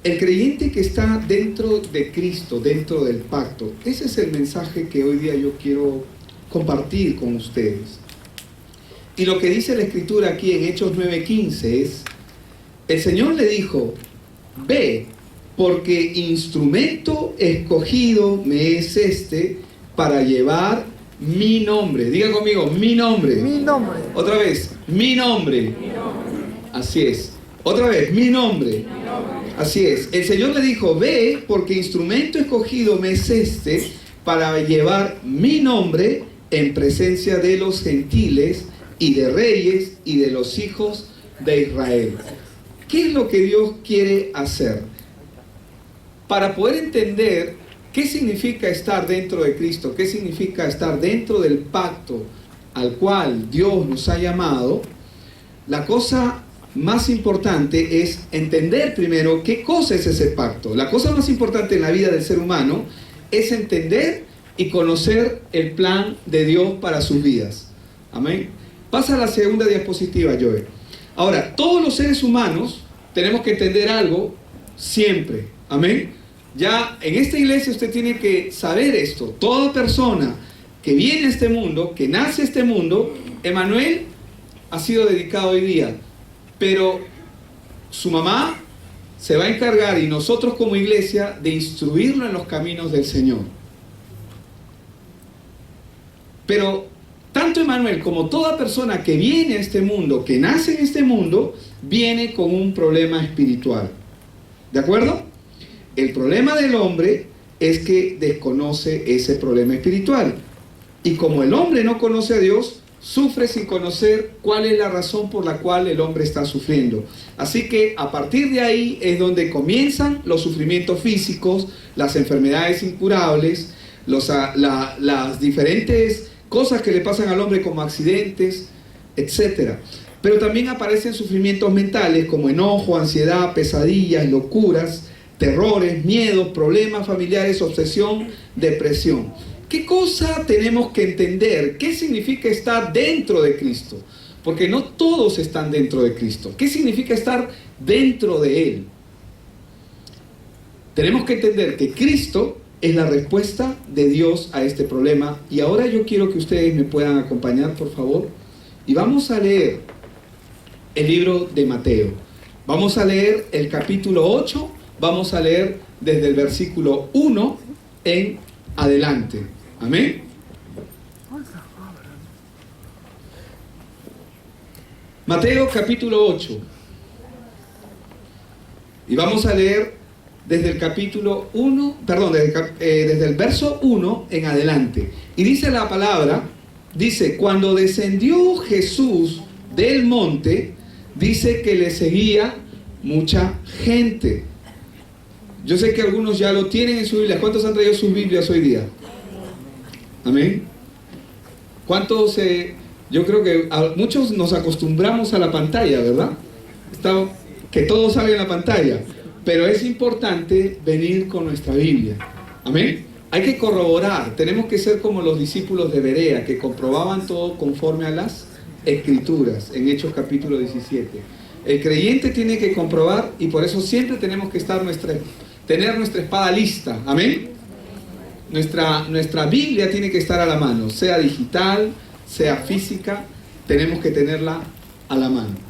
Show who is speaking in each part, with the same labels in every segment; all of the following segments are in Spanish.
Speaker 1: El creyente que está dentro de Cristo, dentro del pacto, ese es el mensaje que hoy día yo quiero compartir con ustedes. Y lo que dice la Escritura aquí en Hechos 9:15 es: el Señor le dijo, ve, porque instrumento escogido me es este para llevar mi nombre. Diga conmigo, mi nombre.
Speaker 2: Mi nombre.
Speaker 1: Otra vez, mi nombre. Así es. Otra vez, mi nombre. Así es. El Señor le dijo, ve, porque instrumento escogido me es este para llevar mi nombre en presencia de los gentiles y de reyes y de los hijos de Israel. ¿Qué es lo que Dios quiere hacer? Para poder entender qué significa estar dentro de Cristo, qué significa estar dentro del pacto al cual Dios nos ha llamado, la cosa más importante es entender primero qué cosa es ese pacto. La cosa más importante en la vida del ser humano es entender y conocer el plan de Dios para sus vidas. Amén. Pasa a la segunda diapositiva, Joel. Ahora, todos los seres humanos tenemos que entender algo siempre. Amén. Ya en esta iglesia usted tiene que saber esto. Toda persona que viene a este mundo, que nace a este mundo, Emanuel ha sido dedicado hoy día, pero su mamá se va a encargar, y nosotros como iglesia, de instruirlo en los caminos del Señor. Pero tanto Emanuel como toda persona que viene a este mundo, que nace en este mundo, viene con un problema espiritual. ¿De acuerdo? El problema del hombre es que desconoce ese problema espiritual. Y como el hombre no conoce a Dios, sufre sin conocer cuál es la razón por la cual el hombre está sufriendo. Así que a partir de ahí es donde comienzan los sufrimientos físicos, las enfermedades incurables, las diferentes cosas que le pasan al hombre como accidentes, etc. Pero también aparecen sufrimientos mentales como enojo, ansiedad, pesadillas, locuras, terrores, miedos, problemas familiares, obsesión, depresión. ¿Qué cosa tenemos que entender? ¿Qué significa estar dentro de Cristo? Porque no todos están dentro de Cristo. ¿Qué significa estar dentro de Él? Tenemos que entender que Cristo es la respuesta de Dios a este problema. Y ahora yo quiero que ustedes me puedan acompañar, por favor. Y vamos a leer el libro de Mateo. Vamos a leer el capítulo 8. Vamos a leer desde el versículo 1 en adelante. Amén. Mateo capítulo 8. Y vamos a leer desde el capítulo 1, perdón, desde el verso 1 en adelante. Y dice la palabra, dice, cuando descendió Jesús del monte, dice que le seguía mucha gente. Yo sé que algunos ya lo tienen en su Biblia. ¿Cuántos han traído sus Biblias hoy día? Amén. ¿Cuántos? Yo creo que a muchos nos acostumbramos a la pantalla, ¿verdad? Que todo sale en la pantalla. Pero es importante venir con nuestra Biblia. Amén. Hay que corroborar. Tenemos que ser como los discípulos de Berea, que comprobaban todo conforme a las Escrituras, en Hechos capítulo 17. El creyente tiene que comprobar, y por eso siempre tenemos que tener nuestra espada lista. Amén. Nuestra Biblia tiene que estar a la mano, sea digital, sea física, tenemos que tenerla a la mano.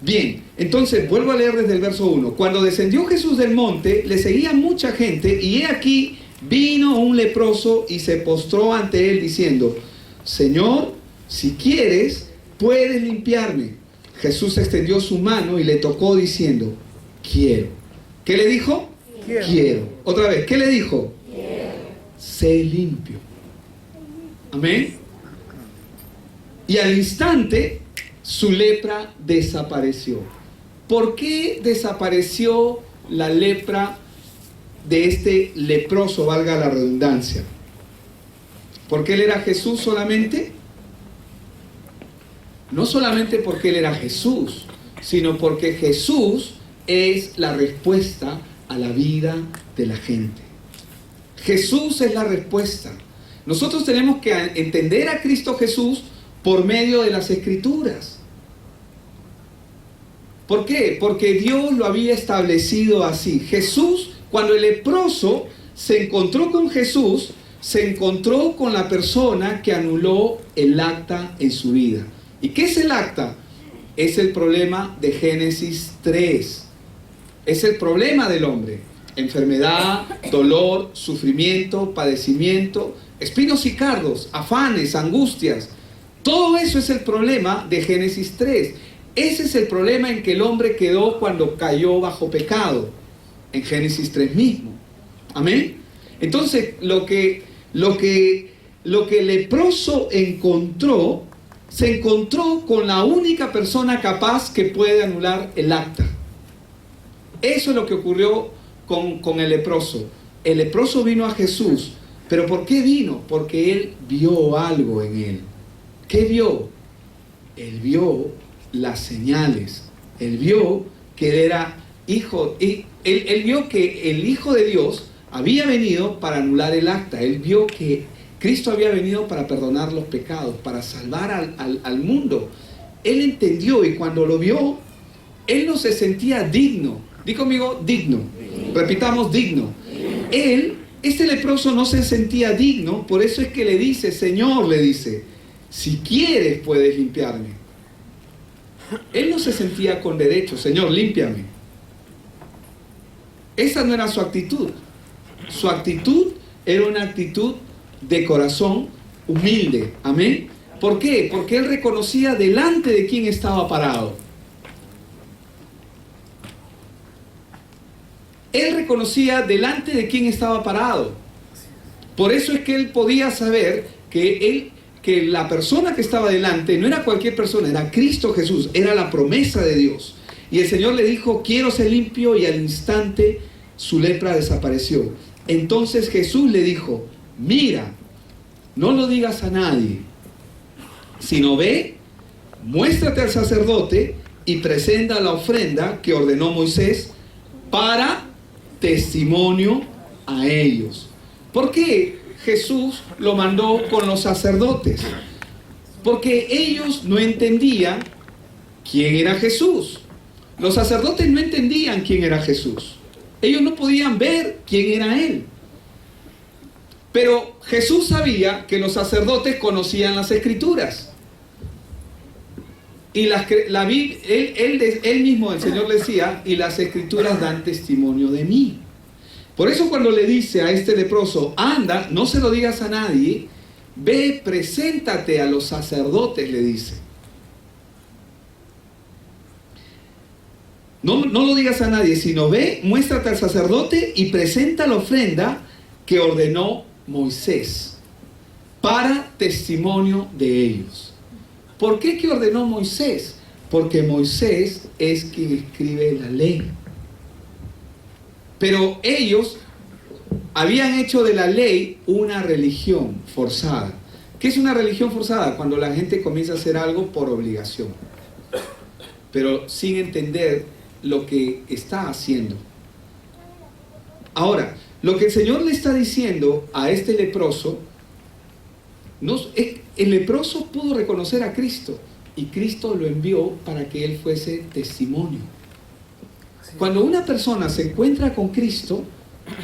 Speaker 1: Bien, entonces vuelvo a leer desde el verso 1. Cuando descendió Jesús del monte, le seguía mucha gente, y he aquí vino un leproso y se postró ante él diciendo, Señor, si quieres, puedes limpiarme. Jesús extendió su mano y le tocó diciendo, quiero. ¿Qué le dijo? Quiero. Otra vez, ¿qué le dijo? Quiero. Sé limpio. Amén. Y al instante su lepra desapareció. ¿Por qué desapareció la lepra de este leproso, valga la redundancia? ¿Porque él era Jesús solamente? No solamente porque él era Jesús, sino porque Jesús es la respuesta a la vida de la gente. Jesús es la respuesta. Nosotros tenemos que entender a Cristo Jesús por medio de las Escrituras. ¿Por qué? Porque Dios lo había establecido así. Jesús, cuando el leproso se encontró con Jesús, se encontró con la persona que anuló el acta en su vida. ¿Y qué es el acta? Es el problema de Génesis 3. Es el problema del hombre. Enfermedad, dolor, sufrimiento, padecimiento, espinos y cardos, afanes, angustias. Todo eso es el problema de Génesis 3. Ese es el problema en que el hombre quedó cuando cayó bajo pecado. En Génesis 3 mismo. Amén. Entonces, lo que el leproso encontró, se encontró con la única persona capaz que puede anular el acta. Eso es lo que ocurrió con el leproso. El leproso vino a Jesús. ¿Pero por qué vino? Porque él vio algo en él. ¿Qué vio? Él vio las señales. Él vio que él era hijo. Él vio que el Hijo de Dios había venido para anular el acta. Él vio que Cristo había venido para perdonar los pecados, para salvar al mundo. Él entendió, y cuando lo vio, él no se sentía digno. Di conmigo, digno. Repitamos, digno. Este leproso no se sentía digno, por eso es que le dice, Señor, le dice, si quieres puedes limpiarme. Él no se sentía con derecho, Señor, límpiame. Esa no era su actitud. Su actitud era una actitud de corazón humilde. Amén. ¿Por qué? Porque él reconocía delante de quién estaba parado. Él reconocía delante de quién estaba parado. Por eso es que él podía saber que la persona que estaba delante no era cualquier persona, era Cristo Jesús, era la promesa de Dios. Y el Señor le dijo, quiero ser limpio, y al instante su lepra desapareció. Entonces Jesús le dijo, mira, no lo digas a nadie, sino ve, muéstrate al sacerdote y presenta la ofrenda que ordenó Moisés para testimonio a ellos. ¿Por qué Jesús lo mandó con los sacerdotes? Porque ellos no entendían quién era Jesús. Los sacerdotes no entendían quién era Jesús. Ellos no podían ver quién era Él. Pero Jesús sabía que los sacerdotes conocían las Escrituras. Y él mismo, el Señor le decía, y las Escrituras dan testimonio de mí. Por eso cuando le dice a este leproso, anda, no se lo digas a nadie, ve, preséntate a los sacerdotes, le dice. No lo digas a nadie, sino ve, muéstrate al sacerdote y presenta la ofrenda que ordenó Moisés para testimonio de ellos. ¿Por qué que ordenó Moisés? Porque Moisés es quien escribe la ley. Pero ellos habían hecho de la ley una religión forzada. ¿Qué es una religión forzada? Cuando la gente comienza a hacer algo por obligación, pero sin entender lo que está haciendo. Ahora, lo que el Señor le está diciendo a este leproso, el leproso pudo reconocer a Cristo y Cristo lo envió para que él fuese testimonio. Cuando una persona se encuentra con Cristo,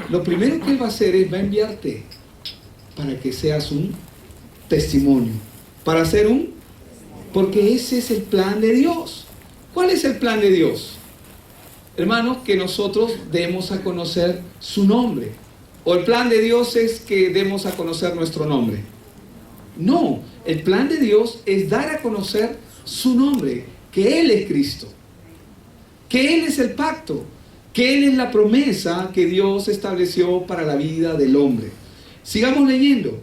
Speaker 1: lo primero que Él va a hacer es va a enviarte para que seas un testimonio, para ser porque ese es el plan de Dios. ¿Cuál es el plan de Dios? Hermanos, que nosotros demos a conocer su nombre. ¿O el plan de Dios es que demos a conocer nuestro nombre? No, el plan de Dios es dar a conocer su nombre, que Él es Cristo, que Él es el pacto, que Él es la promesa que Dios estableció para la vida del hombre. Sigamos leyendo,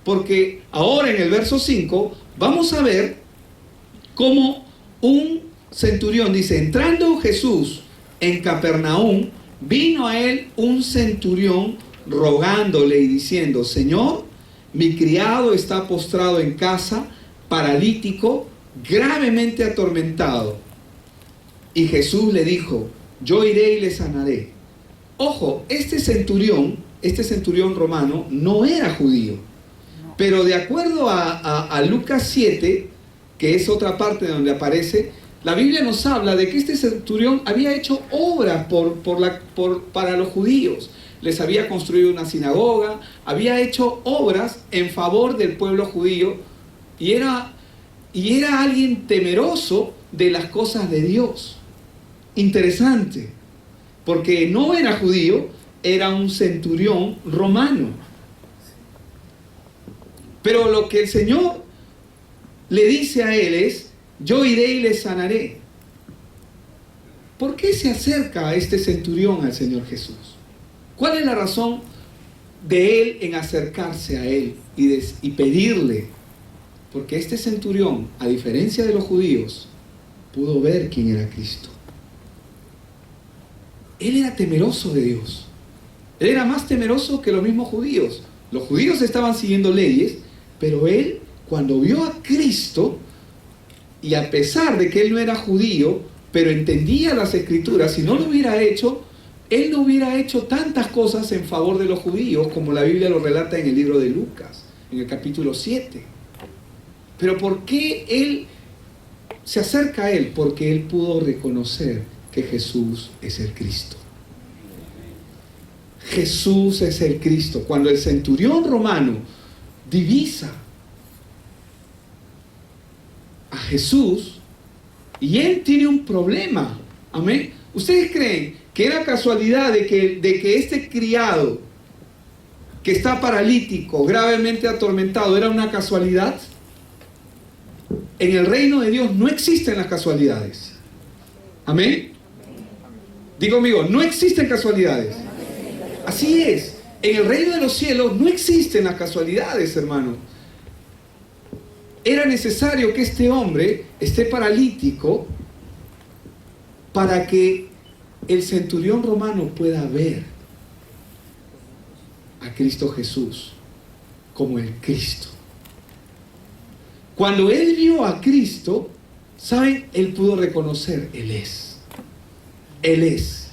Speaker 1: porque ahora en el verso 5 vamos a ver cómo un centurión dice, entrando Jesús en Capernaum, vino a él un centurión rogándole y diciendo, Señor, mi criado está postrado en casa, paralítico, gravemente atormentado. Y Jesús le dijo, yo iré y le sanaré. Ojo, este centurión romano no era judío, pero de acuerdo a Lucas 7, que es otra parte donde aparece, La Biblia nos habla de que este centurión había hecho obras para los judíos. Les había construido una sinagoga, había hecho obras en favor del pueblo judío y era alguien temeroso de las cosas de Dios. Interesante, porque no era judío, era un centurión romano. Pero lo que el Señor le dice a él es: yo iré y le sanaré. ¿Por qué se acerca a este centurión al Señor Jesús? ¿Cuál es la razón de él en acercarse a él y pedirle? Porque este centurión, a diferencia de los judíos, pudo ver quién era Cristo. Él era temeroso de Dios. Él era más temeroso que los mismos judíos. Los judíos estaban siguiendo leyes, pero él, cuando vio a Cristo, y a pesar de que él no era judío, pero entendía las escrituras, si no lo hubiera hecho, él no hubiera hecho tantas cosas en favor de los judíos como la Biblia lo relata en el libro de Lucas, en el capítulo 7. Pero ¿por qué él se acerca a él? Porque él pudo reconocer que Jesús es el Cristo. Jesús es el Cristo. Cuando el centurión romano divisa a Jesús y él tiene un problema, amén. ¿Ustedes creen que era casualidad de que este criado que está paralítico, gravemente atormentado, era una casualidad? En el reino de Dios no existen las casualidades. Amén. Digo conmigo, no existen casualidades. Así es. En el reino de los cielos no existen las casualidades, hermano. Era necesario que este hombre esté paralítico para que el centurión romano pueda ver a Cristo Jesús como el Cristo. Cuando él vio a Cristo, ¿saben? Él pudo reconocer, Él es. Él es.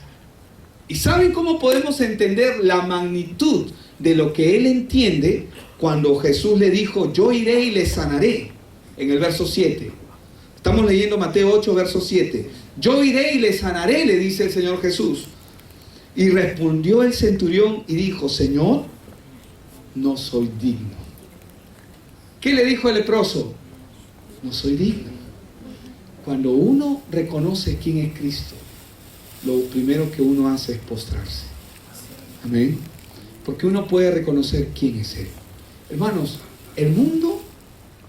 Speaker 1: ¿Y saben cómo podemos entender la magnitud de lo que él entiende cuando Jesús le dijo: yo iré y le sanaré? En el verso 7. Estamos leyendo Mateo 8, verso 7. Yo iré y le sanaré, le dice el Señor Jesús. Y respondió el centurión y dijo: Señor, no soy digno. ¿Qué le dijo el leproso? No soy digno. Cuando uno reconoce quién es Cristo, lo primero que uno hace es postrarse. Amén. Porque uno puede reconocer quién es Él. Hermanos, el mundo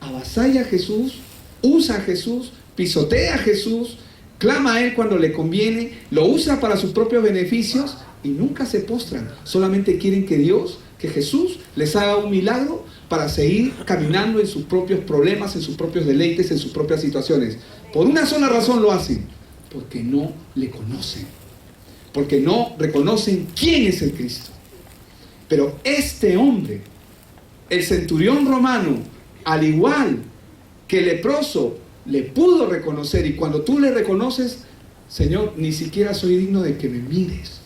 Speaker 1: avasalla a Jesús, usa a Jesús, pisotea a Jesús, clama a Él cuando le conviene, lo usa para sus propios beneficios y nunca se postran. Solamente quieren que Dios, que Jesús les haga un milagro para seguir caminando en sus propios problemas, en sus propios deleites, en sus propias situaciones. Por una sola razón lo hacen: porque no le conocen, porque no reconocen quién es el Cristo. Pero este hombre, el centurión romano, al igual que el leproso, le pudo reconocer. Y cuando tú le reconoces: Señor, ni siquiera soy digno de que me mires.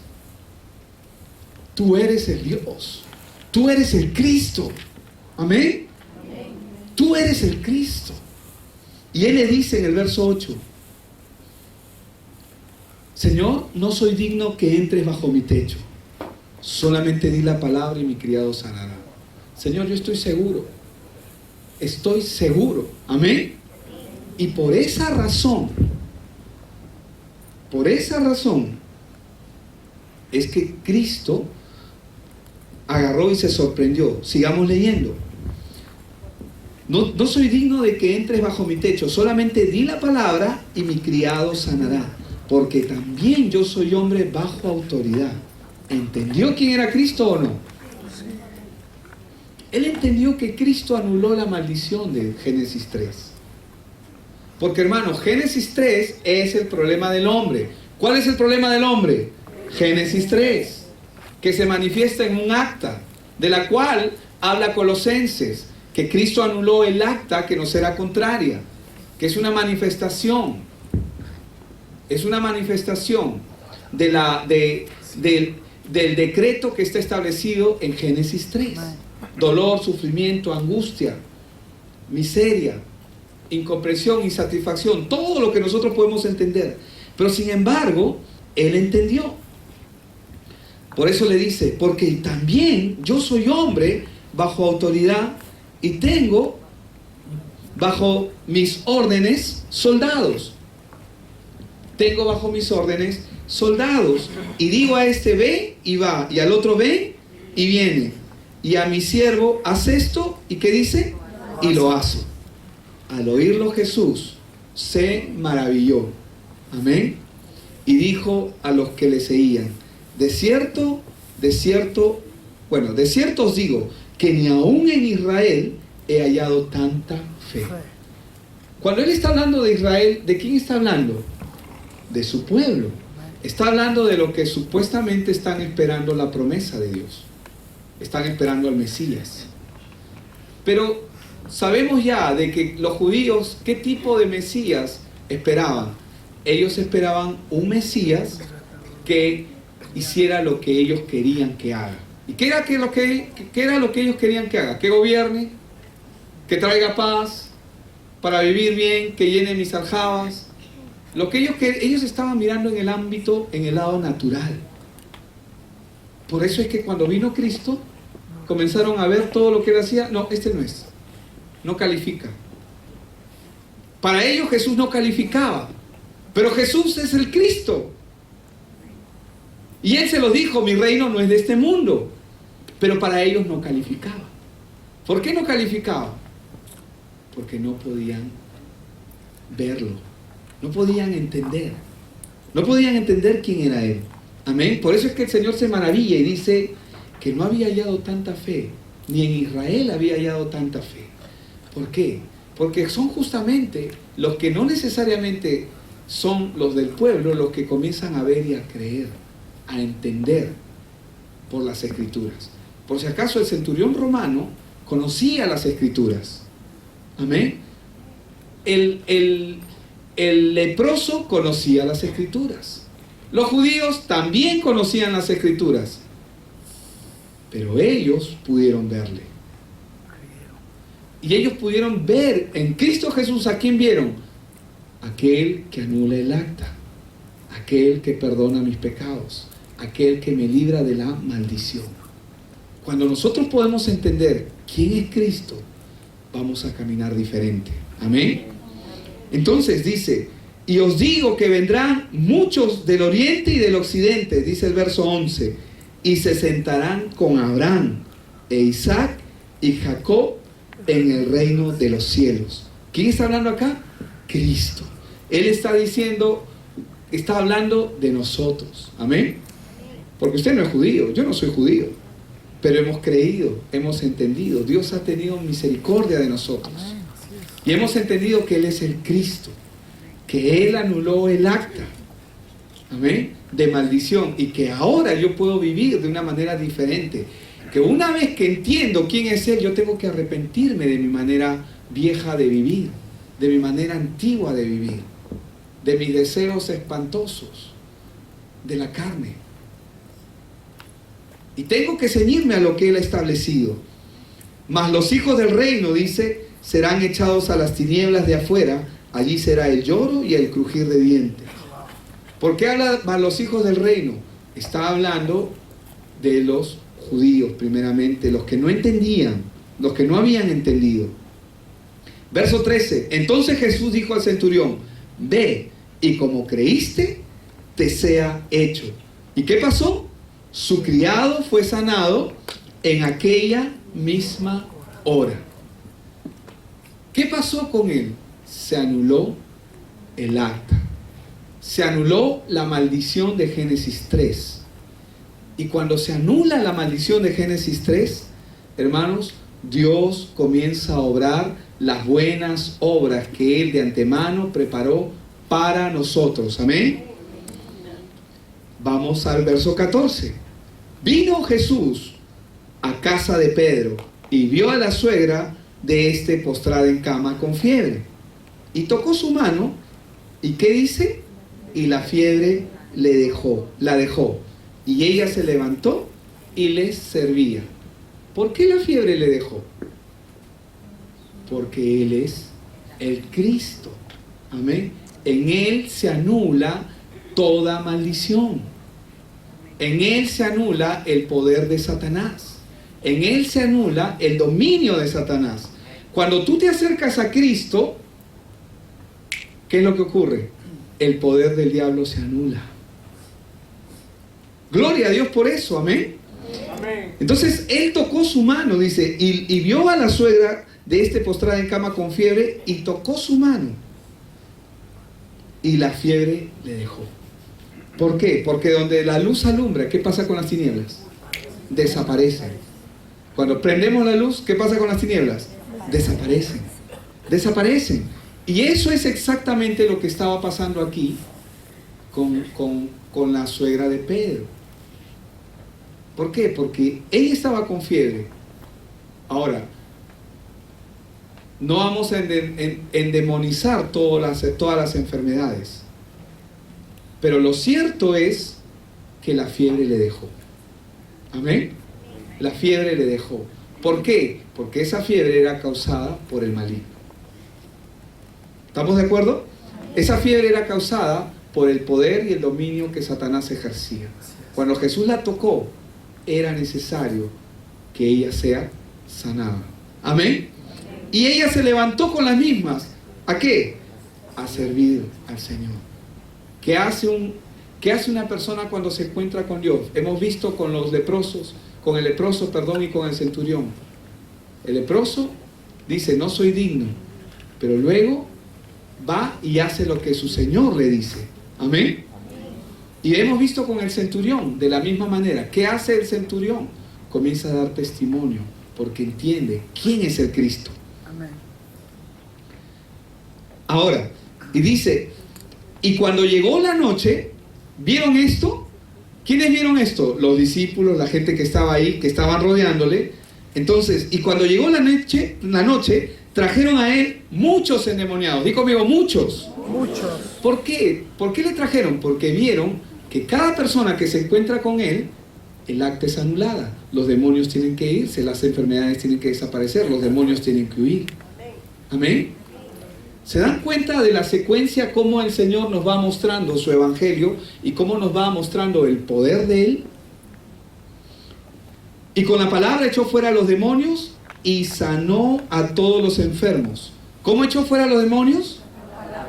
Speaker 1: Tú eres el Dios, tú eres el Cristo. Amén. Tú eres el Cristo. Y él le dice en el verso 8: Señor, no soy digno que entres bajo mi techo. Solamente di la palabra y mi criado sanará. Señor, yo estoy seguro. Estoy seguro. Amén. Y por esa razón es que Cristo agarró y se sorprendió. Sigamos leyendo. No soy digno de que entres bajo mi techo. Solamente di la palabra y mi criado sanará. Porque también yo soy hombre bajo autoridad. ¿Entendió quién era Cristo o no? Él entendió que Cristo anuló la maldición de Génesis 3. Porque, hermano, Génesis 3 es el problema del hombre. ¿Cuál es el problema del hombre? Génesis 3, que se manifiesta en un acta, de la cual habla Colosenses, que Cristo anuló el acta que nos era contraria, que es una manifestación. Es una manifestación del decreto que está establecido en Génesis 3. Dolor, sufrimiento, angustia, miseria. incomprensión, insatisfacción, todo lo que nosotros podemos entender. Pero sin embargo, él entendió. Por eso le dice, porque también yo soy hombre bajo autoridad y tengo bajo mis órdenes soldados. Tengo bajo mis órdenes soldados. Y digo a este ve y va, y al otro ve y viene. Y a mi siervo haz esto, ¿y qué dice? Y lo hace. Al oírlo Jesús se maravilló. Amén. Y dijo a los que le seguían, de cierto os digo, que ni aún en Israel he hallado tanta fe. Cuando él está hablando de Israel, ¿de quién está hablando? De su pueblo. Está hablando de lo que supuestamente están esperando la promesa de Dios. Están esperando al Mesías. Pero sabemos ya de que los judíos, ¿qué tipo de Mesías esperaban? Ellos esperaban un Mesías que hiciera lo que ellos querían que haga. ¿Y qué era lo que ellos querían que haga? Que gobierne, que traiga paz, para vivir bien, que llene mis aljabas. Lo que ellos estaban mirando en el ámbito, en el lado natural. Por eso es que cuando vino Cristo, comenzaron a ver todo lo que él hacía. No, este no es. No califica. Para ellos Jesús no calificaba. Pero Jesús es el Cristo. Y él se lo dijo, mi reino no es de este mundo. Pero para ellos no calificaba. ¿Por qué no calificaba? Porque no podían verlo. No podían entender. No podían entender quién era él. Amén. Por eso es que el Señor se maravilla y dice que no había hallado tanta fe. Ni en Israel había hallado tanta fe. ¿Por qué? Porque son justamente los que no necesariamente son los del pueblo los que comienzan a ver y a creer, a entender por las Escrituras. Por si acaso el centurión romano conocía las Escrituras. Amén. El leproso conocía las Escrituras. Los judíos también conocían las Escrituras. Pero ellos pudieron verle. Y ellos pudieron ver en Cristo Jesús, ¿a quién vieron? Aquel que anula el acta, aquel que perdona mis pecados, aquel que me libra de la maldición. Cuando nosotros podemos entender quién es Cristo, vamos a caminar diferente. Amén. Entonces dice, y os digo que vendrán muchos del oriente y del occidente, dice el verso 11, y se sentarán con Abraham e Isaac y Jacob en el reino de los cielos. ¿Quién está hablando acá? Cristo. Él está diciendo, está hablando de nosotros. Amén. Porque usted no es judío, yo no soy judío, pero hemos creído, hemos entendido. Dios ha tenido misericordia de nosotros. Y hemos entendido que Él es el Cristo, que Él anuló el acta, amén, de maldición, y que ahora yo puedo vivir de una manera diferente. Que una vez que entiendo quién es Él, yo tengo que arrepentirme de mi manera vieja de vivir, de mi manera antigua de vivir, de mis deseos espantosos, de la carne. Y tengo que ceñirme a lo que Él ha establecido. Mas los hijos del reino, dice, serán echados a las tinieblas de afuera, allí será el lloro y el crujir de dientes. ¿Por qué habla más los hijos del reino? Está hablando de los judíos primeramente, los que no entendían, los que no habían entendido. Verso 13, entonces Jesús dijo al centurión, ve y como creíste, te sea hecho. ¿Y qué pasó? Su criado fue sanado en aquella misma hora. ¿Qué pasó con él? Se anuló el acta. Se anuló la maldición de Génesis 3. Y cuando se anula la maldición de Génesis 3, hermanos, Dios comienza a obrar las buenas obras que Él de antemano preparó para nosotros. Amén. Vamos al verso 14. Vino Jesús a casa de Pedro y vio a la suegra de este postrada en cama con fiebre. Y tocó su mano, ¿y qué dice? Y la fiebre la dejó. Y ella se levantó y les servía. ¿Por qué la fiebre le dejó? Porque Él es El Cristo. Amén. En Él se anula toda maldición. En Él se anula el poder de Satanás. En Él se anula el dominio de Satanás. Cuando tú te acercas a Cristo, ¿qué es lo que ocurre? El poder del diablo se anula. Gloria a Dios por eso, amén. Entonces Él tocó su mano, dice, y vio a la suegra de este postrada en cama con fiebre, y tocó su mano, y la fiebre le dejó. ¿Por qué? Porque donde la luz alumbra, ¿qué pasa con las tinieblas? Desaparecen. Cuando prendemos la luz, ¿qué pasa con las tinieblas? Desaparecen. Desaparecen. Y eso es exactamente lo que estaba pasando aquí con la suegra de Pedro. ¿Por qué? Porque ella estaba con fiebre. Ahora, no vamos a endemonizar todas las enfermedades. Pero lo cierto es que la fiebre le dejó. Amén. La fiebre le dejó. ¿Por qué? Porque esa fiebre era causada por el maligno. ¿Estamos de acuerdo? Esa fiebre era causada por el poder y el dominio que Satanás ejercía. Cuando Jesús la tocó, era necesario que ella sea sanada. Amén. Y ella se levantó con las mismas. ¿A qué? A servir al Señor. ¿Qué hace una persona cuando se encuentra con Dios? Hemos visto con los leprosos, con el leproso, y con el centurión. El leproso dice, no soy digno, pero luego va y hace lo que su Señor le dice. Amén. Y hemos visto con el centurión de la misma manera. ¿Qué hace el centurión? Comienza a dar testimonio porque entiende quién es el Cristo. Amén. Ahora, y dice, y cuando llegó la noche, ¿vieron esto? ¿Quiénes vieron esto? Los discípulos, la gente que estaba ahí, que estaban rodeándole. Entonces, y cuando llegó la noche, trajeron a él muchos endemoniados. Dí conmigo, muchos.
Speaker 2: Muchos.
Speaker 1: ¿Por qué? ¿Por qué le trajeron? Porque vieron que cada persona que se encuentra con él, el acta es anulada. Los demonios tienen que irse, las enfermedades tienen que desaparecer, los demonios tienen que huir. Amén. ¿Se dan cuenta de la secuencia cómo el Señor nos va mostrando su evangelio y cómo nos va mostrando el poder de Él? Y con la palabra echó fuera a los demonios y sanó a todos los enfermos. ¿Cómo echó fuera a los demonios?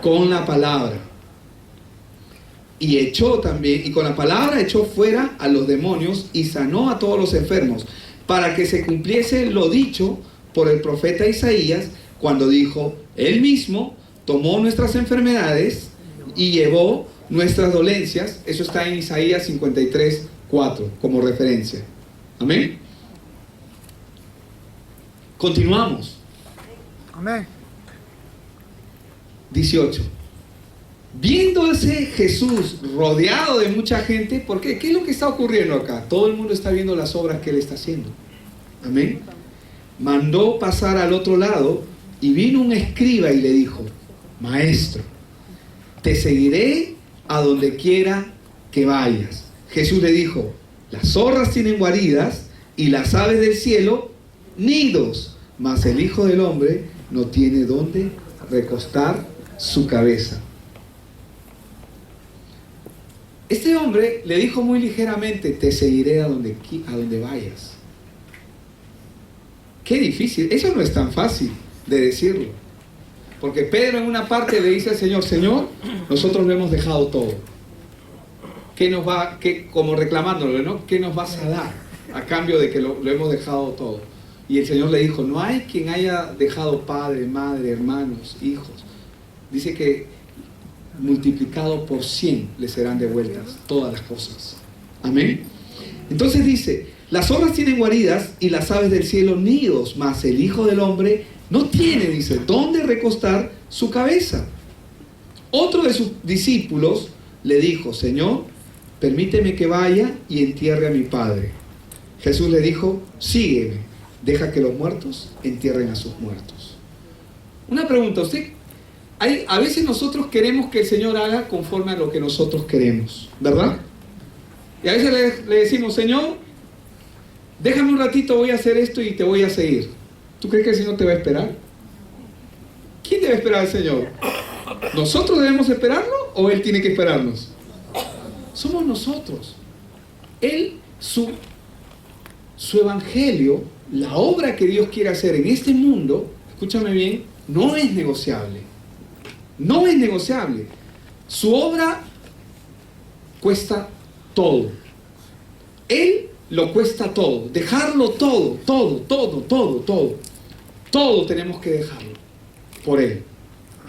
Speaker 1: Con la palabra. Y echó también, y con la palabra echó fuera a los demonios y sanó a todos los enfermos, para que se cumpliese lo dicho por el profeta Isaías, cuando dijo, Él mismo tomó nuestras enfermedades y llevó nuestras dolencias. Eso está en Isaías 53:4 como referencia. Amén. Continuamos.
Speaker 2: Amén.
Speaker 1: 18. Viéndose Jesús rodeado de mucha gente, ¿por qué? ¿Qué es lo que está ocurriendo acá? Todo el mundo está viendo las obras que Él está haciendo. Amén. Mandó pasar al otro lado y vino un escriba y le dijo, Maestro, te seguiré a donde quiera que vayas. Jesús le dijo, las zorras tienen guaridas y las aves del cielo nidos, mas el Hijo del Hombre no tiene dónde recostar su cabeza. Este hombre le dijo muy ligeramente, te seguiré a donde vayas. Qué difícil, eso no es tan fácil de decirlo. Porque Pedro en una parte le dice al Señor, Señor, nosotros lo hemos dejado todo. Como reclamándolo, ¿no? ¿Qué nos vas a dar a cambio de que lo hemos dejado todo? Y el Señor le dijo, no hay quien haya dejado padre, madre, hermanos, hijos. Dice que multiplicado por 100 le serán devueltas todas las cosas. Amén. Entonces dice, las zorras tienen guaridas y las aves del cielo nidos, mas el Hijo del Hombre no tiene, dice, dónde recostar su cabeza. Otro de sus discípulos le dijo, Señor, permíteme que vaya y entierre a mi padre. Jesús le dijo, sígueme, deja que los muertos entierren a sus muertos. Una pregunta, a veces nosotros queremos que el Señor haga conforme a lo que nosotros queremos, ¿verdad? Y a veces le decimos, Señor, déjame un ratito, voy a hacer esto y te voy a seguir. ¿Tú crees que el Señor te va a esperar? ¿Quién debe esperar al Señor? ¿Nosotros debemos esperarlo o Él tiene que esperarnos? Somos nosotros. Él, su evangelio, la obra que Dios quiere hacer en este mundo, escúchame bien, no es negociable. No es negociable. Su obra cuesta todo. Él lo cuesta todo. Dejarlo todo, todo, todo, todo, todo. Todo tenemos que dejarlo por Él.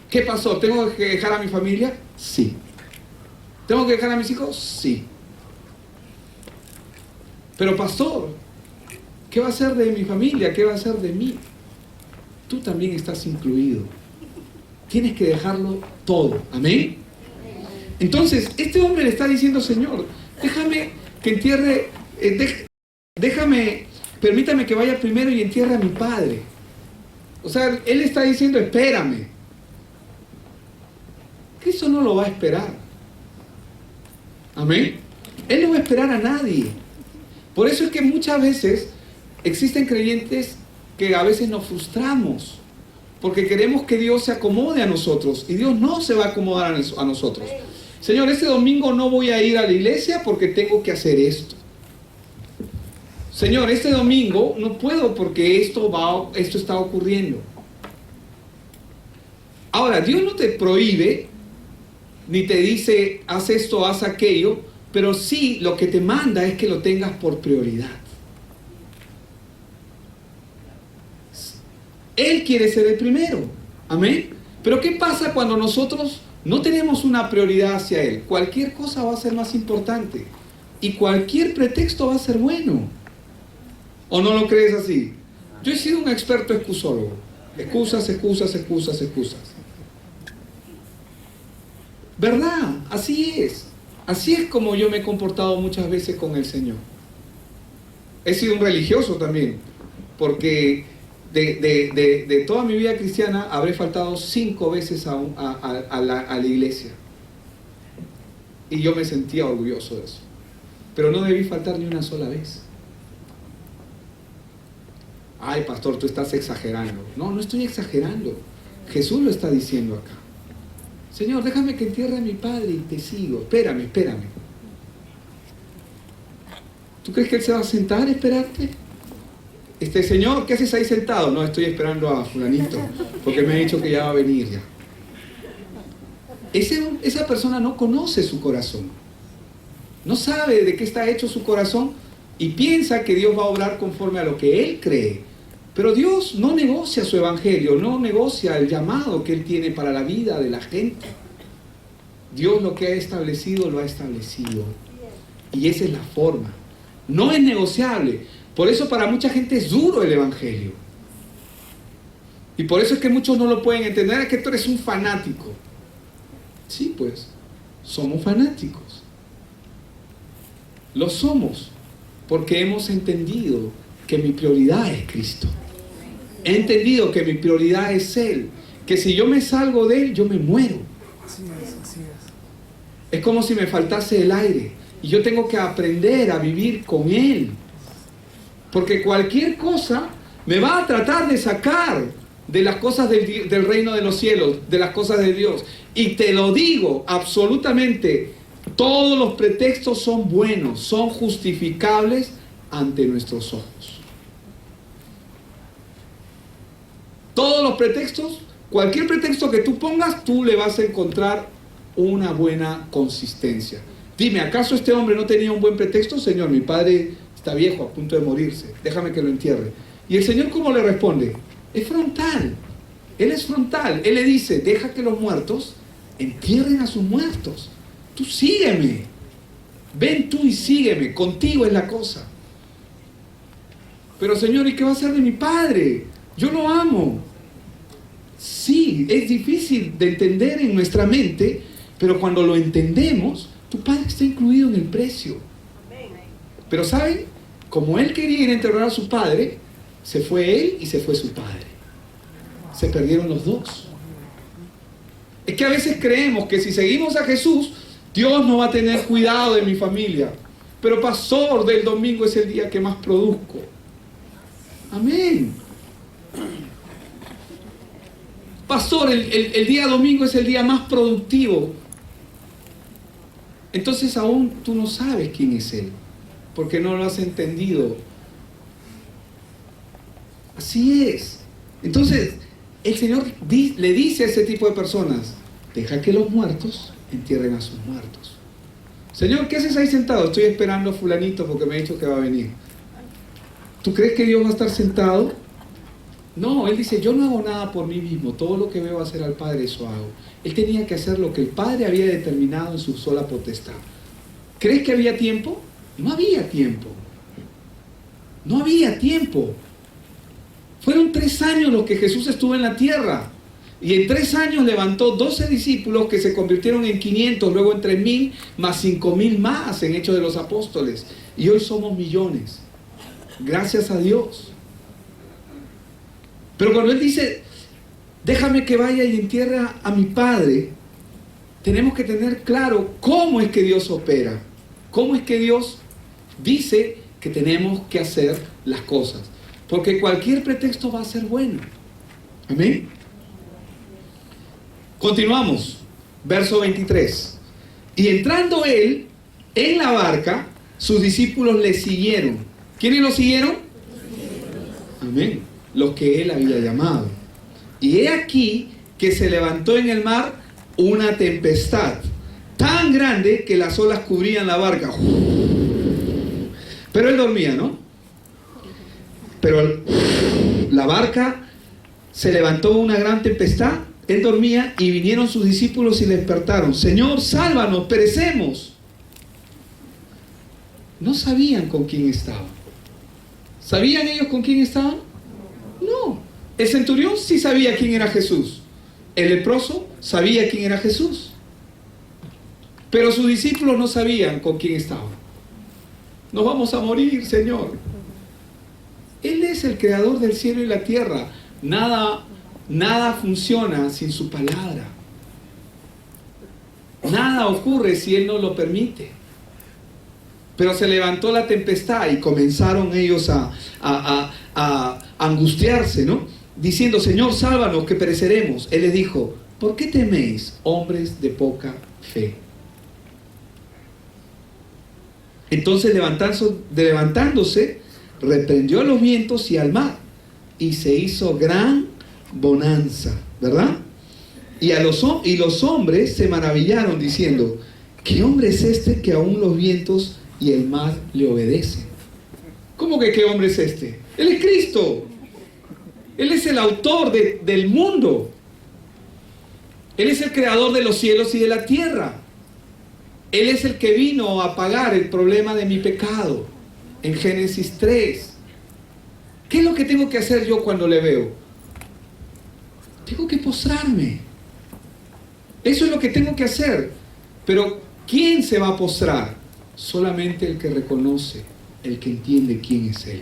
Speaker 1: ¿Qué pasó? ¿Tengo que dejar a mi familia? Sí. ¿Tengo que dejar a mis hijos? Sí. Pero pastor, ¿qué va a hacer de mi familia? ¿Qué va a hacer de mí? Tú también estás incluido. Tienes que dejarlo todo. ¿Amén? Entonces, este hombre le está diciendo, Señor, déjame que entierre, permítame que vaya primero y entierre a mi padre. O sea, él está diciendo, espérame. Cristo no lo va a esperar. Amén. Él no va a esperar a nadie. Por eso es que muchas veces existen creyentes que a veces nos frustramos, porque queremos que Dios se acomode a nosotros, y Dios no se va a acomodar a nosotros. Señor, este domingo no voy a ir a la iglesia porque tengo que hacer esto. Señor, este domingo no puedo porque esto está ocurriendo. Ahora, Dios no te prohíbe, ni te dice, haz esto, haz aquello, pero sí lo que te manda es que lo tengas por prioridad. Él quiere ser el primero. Amén. Pero ¿qué pasa cuando nosotros no tenemos una prioridad hacia Él? Cualquier cosa va a ser más importante. Y cualquier pretexto va a ser bueno. ¿O no lo crees así? Yo he sido un experto excusólogo. Excusas, excusas, excusas, excusas. ¿Verdad? Así es. Así es como yo me he comportado muchas veces con el Señor. He sido un religioso también. Porque de toda mi vida cristiana habré faltado 5 veces a la iglesia. Y yo me sentía orgulloso de eso. Pero no debí faltar ni una sola vez. Ay, pastor, tú estás exagerando. No, no estoy exagerando. Jesús lo está diciendo acá. Señor, déjame que entierre a mi padre y te sigo. Espérame, espérame. ¿Tú crees que Él se va a sentar a esperarte? Señor, ¿qué haces ahí sentado? No, estoy esperando a fulanito, porque me ha dicho que ya va a venir ya. Esa persona no conoce su corazón. No sabe de qué está hecho su corazón y piensa que Dios va a obrar conforme a lo que Él cree. Pero Dios no negocia su evangelio, no negocia el llamado que Él tiene para la vida de la gente. Dios lo que ha establecido, lo ha establecido. Y esa es la forma. No es negociable. Por eso para mucha gente es duro el evangelio. Y por eso es que muchos no lo pueden entender. Es que tú eres un fanático. Sí, pues, somos fanáticos. Lo somos porque hemos entendido que mi prioridad es Cristo. He entendido que mi prioridad es Él. Que si yo me salgo de Él, yo me muero.
Speaker 2: Así es.
Speaker 1: Es como si me faltase el aire. Y yo tengo que aprender a vivir con Él. Porque cualquier cosa me va a tratar de sacar de las cosas del reino de los cielos, de las cosas de Dios. Y te lo digo absolutamente, todos los pretextos son buenos, son justificables ante nuestros ojos. Todos los pretextos, cualquier pretexto que tú pongas, tú le vas a encontrar una buena consistencia. Dime, ¿acaso este hombre no tenía un buen pretexto? Señor, mi padre está viejo, a punto de morirse, déjame que lo entierre. Y el Señor, ¿cómo le responde? Es frontal. Él es frontal. Él le dice, deja que los muertos entierren a sus muertos. Tú sígueme. Ven tú y sígueme. Contigo es la cosa. Pero Señor, ¿y qué va a hacer de mi padre? Yo lo amo. Sí, es difícil de entender en nuestra mente, pero cuando lo entendemos, tu padre está incluido en el precio. Pero ¿saben? Como él quería ir a enterrar a su padre, se fue él y se fue su padre. Se perdieron los dos. Es que a veces creemos que si seguimos a Jesús, Dios no va a tener cuidado de mi familia. Pero pastor, del domingo es el día que más produzco. Amén. Pastor, el día domingo es el día más productivo. Entonces aún tú no sabes quién es Él, porque no lo has entendido. Así es. Entonces, el Señor le dice a ese tipo de personas, deja que los muertos entierren a sus muertos. Señor, ¿qué haces ahí sentado? Estoy esperando a fulanito porque me ha dicho que va a venir. ¿Tú crees que Dios va a estar sentado? No, Él dice, yo no hago nada por mí mismo, todo lo que veo hacer al Padre, eso hago. Él tenía que hacer lo que el Padre había determinado en su sola potestad. ¿Crees que había tiempo? No había tiempo. No había tiempo. Fueron 3 años los que Jesús estuvo en la tierra. Y en 3 años levantó 12 discípulos que se convirtieron en 500, luego en 3.000, más 5.000 más en Hechos de los Apóstoles. Y hoy somos millones. Gracias a Dios. Pero cuando Él dice, déjame que vaya y entierre a mi Padre, tenemos que tener claro cómo es que Dios opera. Cómo es que Dios dice que tenemos que hacer las cosas. Porque cualquier pretexto va a ser bueno. Amén. Continuamos. Verso 23. Y entrando Él en la barca, sus discípulos le siguieron. ¿Quiénes lo siguieron? Amén. Los que Él había llamado. Y he aquí que se levantó en el mar una tempestad tan grande que las olas cubrían la barca. Pero Él dormía, ¿no? Pero la barca se levantó una gran tempestad, Él dormía y vinieron sus discípulos y le despertaron. Señor, sálvanos, perecemos. No sabían con quién estaban. ¿Sabían ellos con quién estaban? No. El centurión sí sabía quién era Jesús. El leproso sabía quién era Jesús. Pero sus discípulos no sabían con quién estaban. Nos vamos a morir, Señor. Él es el creador del cielo y la tierra. Nada funciona sin su palabra. Nada ocurre si Él no lo permite. Pero se levantó la tempestad y comenzaron ellos a angustiarse, ¿no? Diciendo, Señor, sálvanos que pereceremos. Él les dijo, ¿por qué teméis, hombres de poca fe? Entonces levantándose, reprendió a los vientos y al mar, y se hizo gran bonanza, ¿verdad? Y los hombres se maravillaron diciendo, ¿qué hombre es este que aún los vientos y el mar le obedecen? ¿Cómo que qué hombre es este? Él es Cristo. Él es el autor del mundo. Él es el creador de los cielos y de la tierra. Él es el que vino a pagar el problema de mi pecado en Génesis 3. ¿Qué es lo que tengo que hacer yo cuando le veo? Tengo que postrarme. Eso es lo que tengo que hacer. Pero ¿quién se va a postrar? Solamente el que reconoce, el que entiende quién es Él.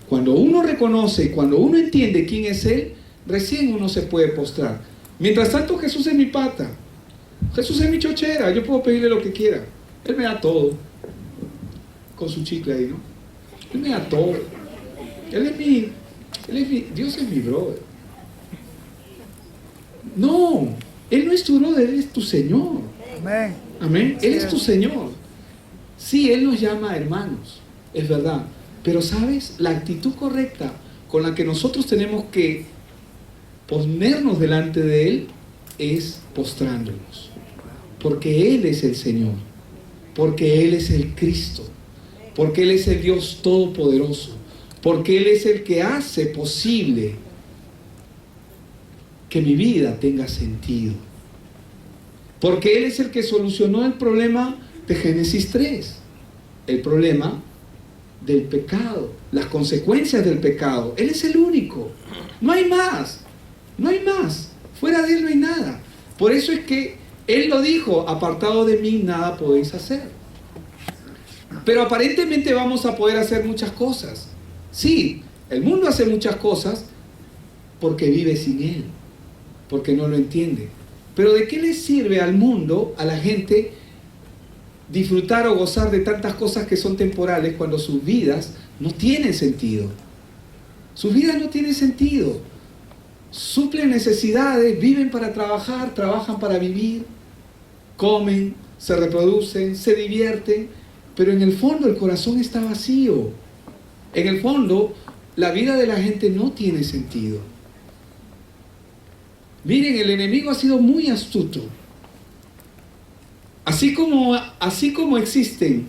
Speaker 1: Cuando uno reconoce y cuando uno entiende quién es Él, recién uno se puede postrar. Mientras tanto, Jesús es mi pata. Jesús es mi chochera. Yo puedo pedirle lo que quiera. Él me da todo. Con su chicle ahí, ¿no? Él me da todo. Dios es mi brother. No, Él no es tu brother, Él es tu Señor.
Speaker 2: Amén.
Speaker 1: Amén. Él es tu Señor. Sí, Él nos llama hermanos, es verdad. Pero ¿sabes? La actitud correcta con la que nosotros tenemos que ponernos delante de Él es postrándonos. Porque Él es el Señor. Porque Él es el Cristo. Porque Él es el Dios Todopoderoso. Porque Él es el que hace posible que mi vida tenga sentido. Porque Él es el que solucionó el problema de Génesis 3. El problema del pecado, las consecuencias del pecado. Él es el único. No hay más. No hay más. Fuera de Él no hay nada. Por eso es que Él lo dijo, apartado de mí nada podéis hacer. Pero aparentemente vamos a poder hacer muchas cosas. Sí, el mundo hace muchas cosas porque vive sin Él, porque no lo entiende. Pero ¿de qué le sirve al mundo, a la gente, disfrutar o gozar de tantas cosas que son temporales cuando sus vidas no tienen sentido? Sus vidas no tienen sentido. suplen necesidades, viven para trabajar, trabajan para vivir, comen, se reproducen, se divierten, pero en el fondo el corazón está vacío. En el fondo, la vida de la gente no tiene sentido. Miren, el enemigo ha sido muy astuto. Así como existen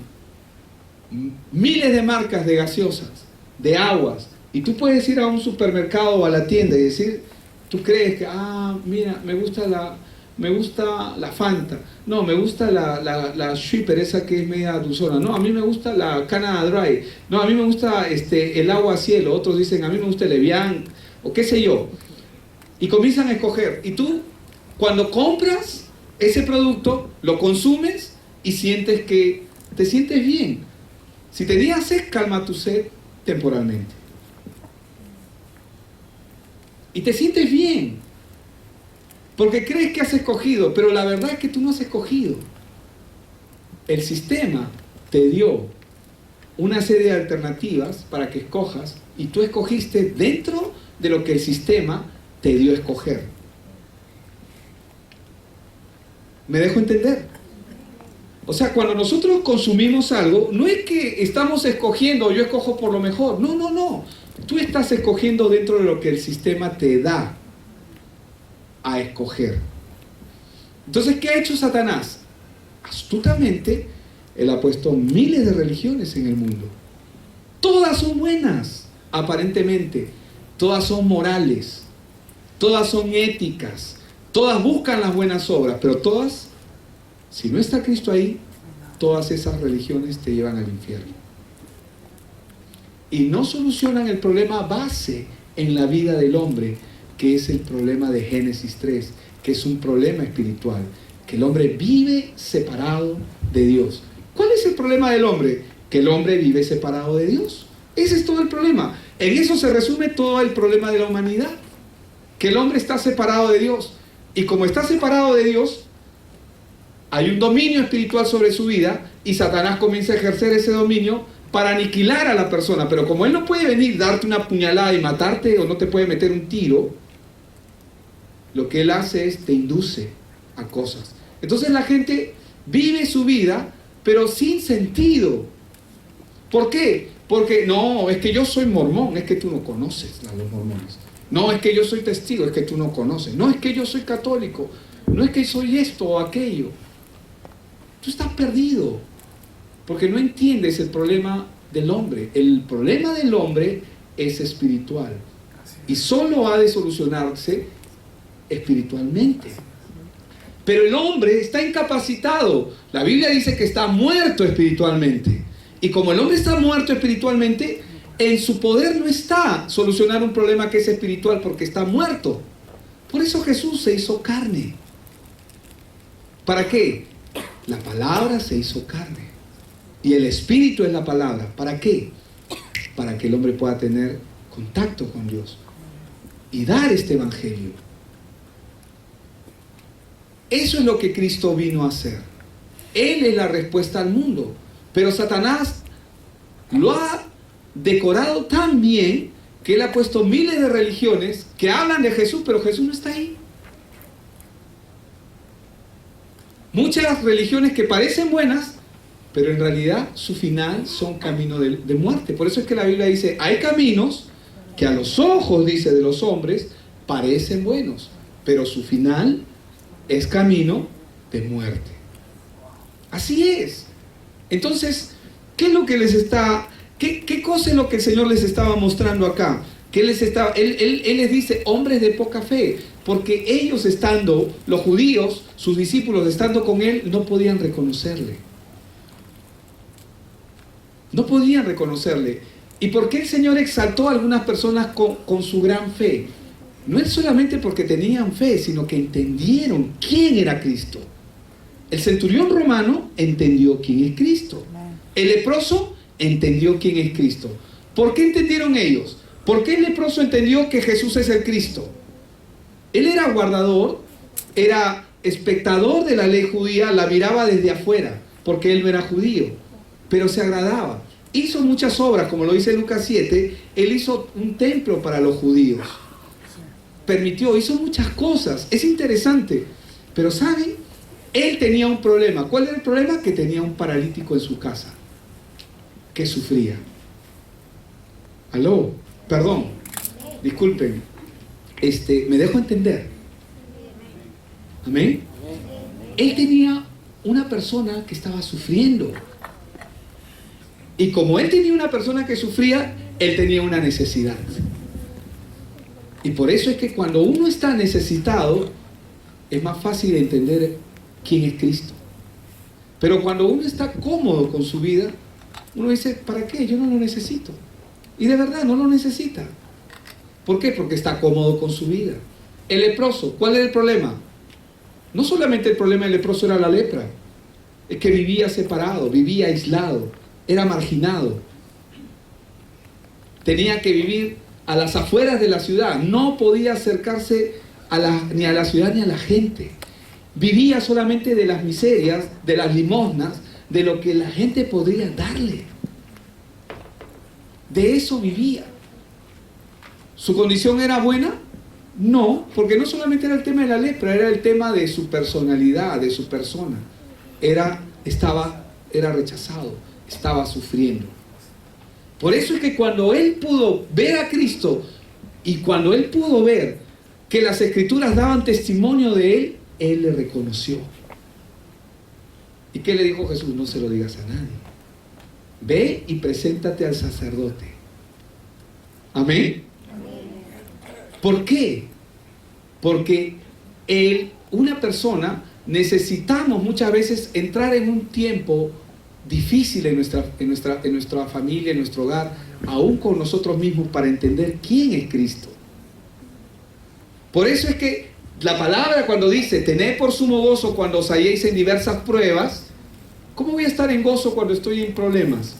Speaker 1: miles de marcas de gaseosas, de aguas, y tú puedes ir a un supermercado o a la tienda y decir, tú crees que, mira, me gusta la Fanta, no, me gusta la Schweppes, esa que es media dulzona, no, a mí me gusta la Canada Dry, no, a mí me gusta el agua a cielo, otros dicen, a mí me gusta el Evian, o qué sé yo, y comienzan a escoger, y tú, cuando compras ese producto, lo consumes y sientes que te sientes bien. Si tenías sed, calma tu sed temporalmente. Y te sientes bien, porque crees que has escogido, pero la verdad es que tú no has escogido. El sistema te dio una serie de alternativas para que escojas, y tú escogiste dentro de lo que el sistema te dio a escoger. ¿Me dejo entender? O sea, cuando nosotros consumimos algo, no es que estamos escogiendo, yo escojo por lo mejor. No, no, no. Tú estás escogiendo dentro de lo que el sistema te da a escoger. Entonces, ¿qué ha hecho Satanás? Astutamente, él ha puesto miles de religiones en el mundo. Todas son buenas, aparentemente. Todas son morales. Todas son éticas. Todas buscan las buenas obras, pero todas, si no está Cristo ahí, todas esas religiones te llevan al infierno. Y no solucionan el problema base en la vida del hombre, que es el problema de Génesis 3, que es un problema espiritual, que el hombre vive separado de Dios. ¿Cuál es el problema del hombre? Que el hombre vive separado de Dios. Ese es todo el problema. En eso se resume todo el problema de la humanidad, que el hombre está separado de Dios. Y como está separado de Dios, hay un dominio espiritual sobre su vida y Satanás comienza a ejercer ese dominio para aniquilar a la persona. Pero como él no puede venir, darte una puñalada y matarte, o no te puede meter un tiro, lo que él hace es te induce a cosas. Entonces la gente vive su vida, pero sin sentido. ¿Por qué? Porque no, es que yo soy mormón, es que tú no conoces a los mormones. No, es que yo soy testigo, es que tú no conoces. No, es que yo soy católico, no es que soy esto o aquello. Tú estás perdido, porque no entiendes el problema del hombre. El problema del hombre es espiritual y solo ha de solucionarse espiritualmente. Pero el hombre está incapacitado. La Biblia dice que está muerto espiritualmente. Y como el hombre está muerto espiritualmente, en su poder no está solucionar un problema que es espiritual, porque está muerto. Por eso Jesús se hizo carne. ¿Para qué? La palabra se hizo carne. Y el Espíritu es la palabra. ¿Para qué? Para que el hombre pueda tener contacto con Dios y dar este evangelio. Eso es lo que Cristo vino a hacer. Él es la respuesta al mundo. Pero Satanás lo ha decorado tan bien que él ha puesto miles de religiones que hablan de Jesús, pero Jesús no está ahí. Muchas religiones que parecen buenas, pero en realidad su final son caminos de muerte. Por eso es que la Biblia dice, hay caminos que a los ojos, dice, de los hombres parecen buenos, pero su final es camino de muerte. Así es. Entonces, ¿qué es lo que les está... ¿Qué cosa es lo que el Señor les estaba mostrando acá? Que Él les dice, hombres de poca fe, porque ellos estando, los judíos, sus discípulos estando con Él, no podían reconocerle. No podían reconocerle. ¿Y por qué el Señor exaltó a algunas personas con su gran fe? No es solamente porque tenían fe, sino que entendieron quién era Cristo. El centurión romano entendió quién es Cristo. El leproso entendió quién es Cristo. ¿Por qué entendieron ellos? ¿Por qué el leproso entendió que Jesús es el Cristo? Él era guardador, era espectador de la ley judía, la miraba desde afuera, porque él no era judío, pero se agradaba. Hizo muchas obras, como lo dice Lucas 7, él hizo un templo para los judíos. permitió, hizo muchas cosas. Es interesante. Pero ¿saben? Él tenía un problema. ¿Cuál era el problema? Que tenía un paralítico en su casa que sufría. Aló, perdón, disculpen. ¿Me dejo entender? Amén. Él tenía una persona que estaba sufriendo. Y como él tenía una persona que sufría, él tenía una necesidad. Y por eso es que cuando uno está necesitado, es más fácil entender quién es Cristo. Pero cuando uno está cómodo con su vida, uno dice, ¿para qué? Yo no lo necesito. Y de verdad no lo necesita. ¿Por qué? Porque está cómodo con su vida. El leproso, ¿cuál era el problema? No solamente el problema del leproso era la lepra, es que vivía separado, vivía aislado, era marginado. Tenía que vivir a las afueras de la ciudad, no podía acercarse ni a la ciudad ni a la gente. Vivía solamente de las miserias, de las limosnas, de lo que la gente podría darle. De eso vivía. ¿Su condición era buena? No, porque no solamente era el tema de la lepra, era el tema de su personalidad, de su persona. Era rechazado, estaba sufriendo. Por eso es que cuando él pudo ver a Cristo y cuando él pudo ver que las Escrituras daban testimonio de él, él le reconoció. ¿Y qué le dijo Jesús? No se lo digas a nadie. Ve y preséntate al sacerdote. Amén. ¿Por qué? Porque una persona, necesitamos muchas veces entrar en un tiempo difícil en nuestra familia, en nuestro hogar, aún con nosotros mismos, para entender quién es Cristo. Por eso es que la palabra cuando dice, tened por sumo gozo cuando os halléis en diversas pruebas, ¿cómo voy a estar en gozo cuando estoy en problemas?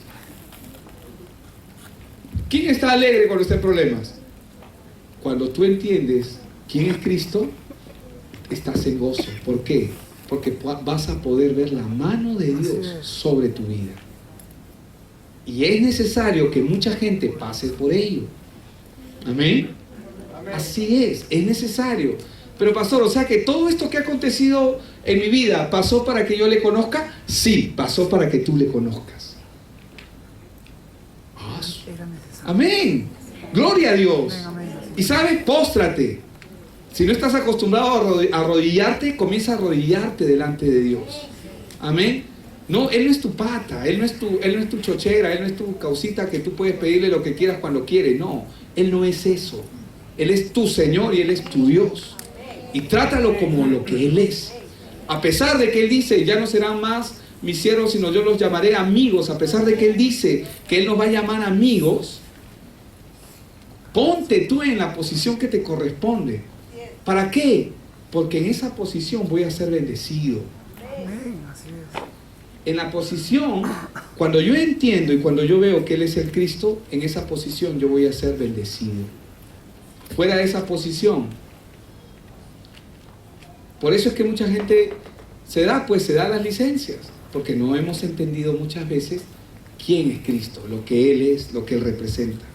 Speaker 1: ¿Quién está alegre cuando está en problemas? Cuando tú entiendes quién es Cristo, estás en gozo. ¿Por qué? Porque vas a poder ver la mano de Dios sobre tu vida. Y es necesario que mucha gente pase por ello. Amén. Así es necesario. Pero pastor, o sea que todo esto que ha acontecido en mi vida, ¿pasó para que yo le conozca? Sí, pasó para que tú le conozcas. Amén. Gloria a Dios. Y sabes, póstrate. Si no estás acostumbrado a arrodillarte, comienza a arrodillarte delante de Dios. Amén. No, Él no es tu pata, Él no es tu chochera, Él no es tu causita que tú puedes pedirle lo que quieras cuando quieres. No, Él no es eso. Él es tu Señor y Él es tu Dios. Y trátalo como lo que Él es. A pesar de que Él dice, ya no serán más mis siervos, sino yo los llamaré amigos. A pesar de que Él dice que Él nos va a llamar amigos, ponte tú en la posición que te corresponde. ¿Para qué? Porque en esa posición voy a ser bendecido. En la posición, cuando yo entiendo y cuando yo veo que Él es el Cristo, en esa posición yo voy a ser bendecido. Fuera de esa posición. Por eso es que mucha gente se da las licencias, porque no hemos entendido muchas veces quién es Cristo, lo que Él es, lo que Él representa.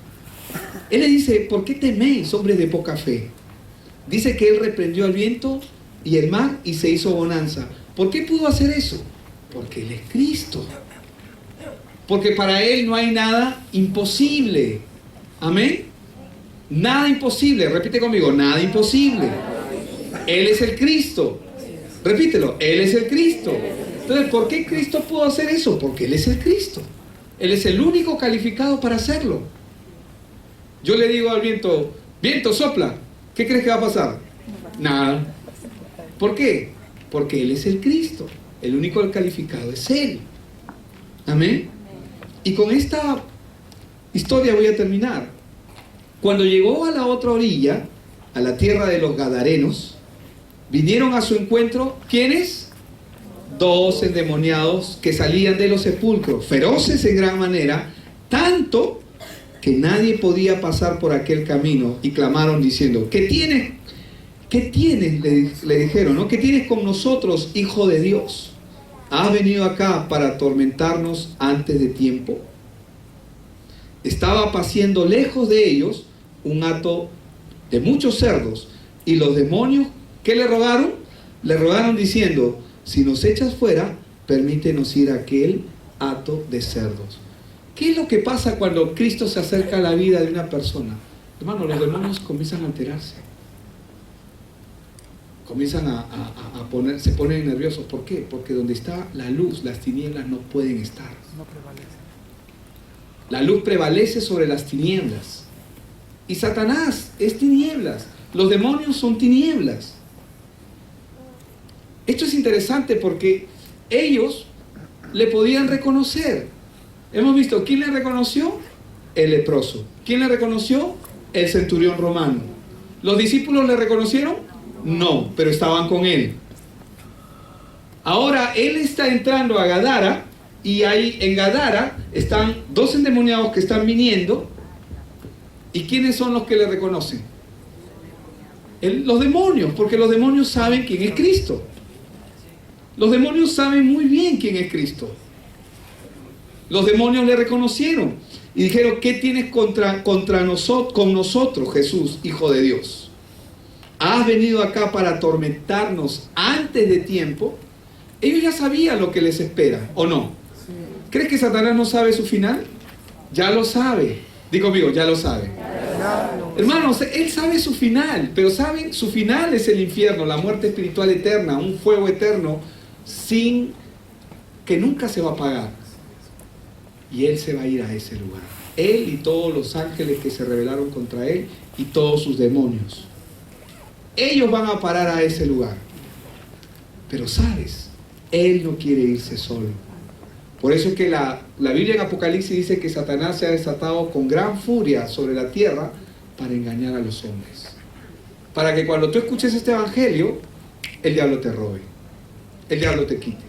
Speaker 1: Él le dice, ¿por qué teméis, hombres de poca fe? Dice que Él reprendió al viento y el mar y se hizo bonanza. ¿Por qué pudo hacer eso? Porque Él es Cristo. Porque para Él no hay nada imposible. Amén. Nada imposible. Repite conmigo, nada imposible. Él es el Cristo. Repítelo, Él es el Cristo. Entonces, ¿por qué Cristo pudo hacer eso? Porque Él es el Cristo. Él es el único calificado para hacerlo. Yo le digo al viento, viento, sopla. ¿Qué crees que va a pasar? Nada. ¿Por qué? Porque Él es el Cristo. El único calificado es Él. Amén. Y con esta historia voy a terminar. Cuando llegó a la otra orilla, a la tierra de los Gadarenos, vinieron a su encuentro, ¿quiénes? 2 endemoniados que salían de los sepulcros, feroces en gran manera, tanto que nadie podía pasar por aquel camino, y clamaron diciendo, ¿qué tienes? ¿Qué tienes? Le dijeron, ¿no? ¿Qué tienes con nosotros, hijo de Dios? ¿Has venido acá para atormentarnos antes de tiempo? Estaba paciendo lejos de ellos un hato de muchos cerdos, Y los demonios, ¿qué le rogaron? Le rogaron diciendo, si nos echas fuera, permítenos ir a aquel hato de cerdos. ¿Qué es lo que pasa cuando Cristo se acerca a la vida de una persona? Hermano, los demonios comienzan a alterarse. Comienzan se ponen nerviosos. ¿Por qué? Porque donde está la luz, las tinieblas no pueden estar.
Speaker 2: No prevalece.
Speaker 1: La luz prevalece sobre las tinieblas. Y Satanás es tinieblas. Los demonios son tinieblas. Esto es interesante porque ellos le podían reconocer. Hemos visto, ¿quién le reconoció? El leproso. ¿Quién le reconoció? El centurión romano. ¿Los discípulos le reconocieron? No, pero estaban con él. Ahora él está entrando a Gadara y ahí en Gadara están 2 endemoniados que están viniendo. ¿Y quiénes son los que le reconocen? Los demonios, porque los demonios saben quién es Cristo. Los demonios saben muy bien quién es Cristo. Los demonios le reconocieron y dijeron, ¿qué tienes con nosotros, Jesús, Hijo de Dios? ¿Has venido acá para atormentarnos antes de tiempo? Ellos ya sabían lo que les espera, ¿o no? ¿Crees que Satanás no sabe su final? Ya lo sabe. Digo conmigo, ya lo sabe. Hermanos, él sabe su final, pero saben, su final es el infierno, la muerte espiritual eterna, un fuego eterno sin que nunca se va a apagar. Y él se va a ir a ese lugar. Él y todos los ángeles que se rebelaron contra él y todos sus demonios. Ellos van a parar a ese lugar. Pero sabes, él no quiere irse solo. Por eso es que la Biblia en Apocalipsis dice que Satanás se ha desatado con gran furia sobre la tierra para engañar a los hombres. Para que cuando tú escuches este evangelio, el diablo te robe. El diablo te quite.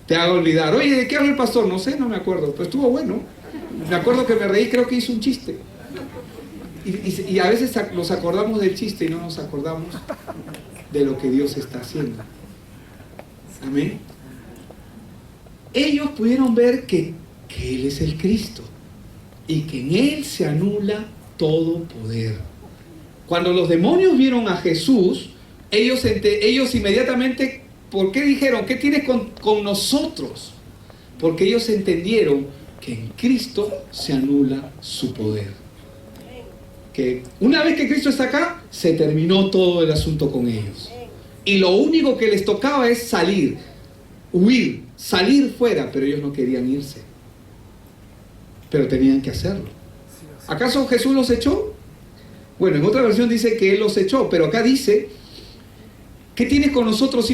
Speaker 1: Te haga olvidar. Oye, ¿de qué habla el pastor? No sé, no me acuerdo. Pero estuvo bueno. Me acuerdo que me reí, creo que hizo un chiste. Y a veces nos acordamos del chiste y no nos acordamos de lo que Dios está haciendo. Amén. Ellos pudieron ver que Él es el Cristo y que en Él se anula todo poder. Cuando los demonios vieron a Jesús, ellos inmediatamente, ¿por qué dijeron? ¿Qué tienes con nosotros? Porque ellos entendieron que en Cristo se anula su poder. Que una vez que Cristo está acá, se terminó todo el asunto con ellos. Y lo único que les tocaba es salir, huir, salir fuera, pero ellos no querían irse. Pero tenían que hacerlo. ¿Acaso Jesús los echó? Bueno, en otra versión dice que Él los echó, pero acá dice, ¿qué tienes con nosotros,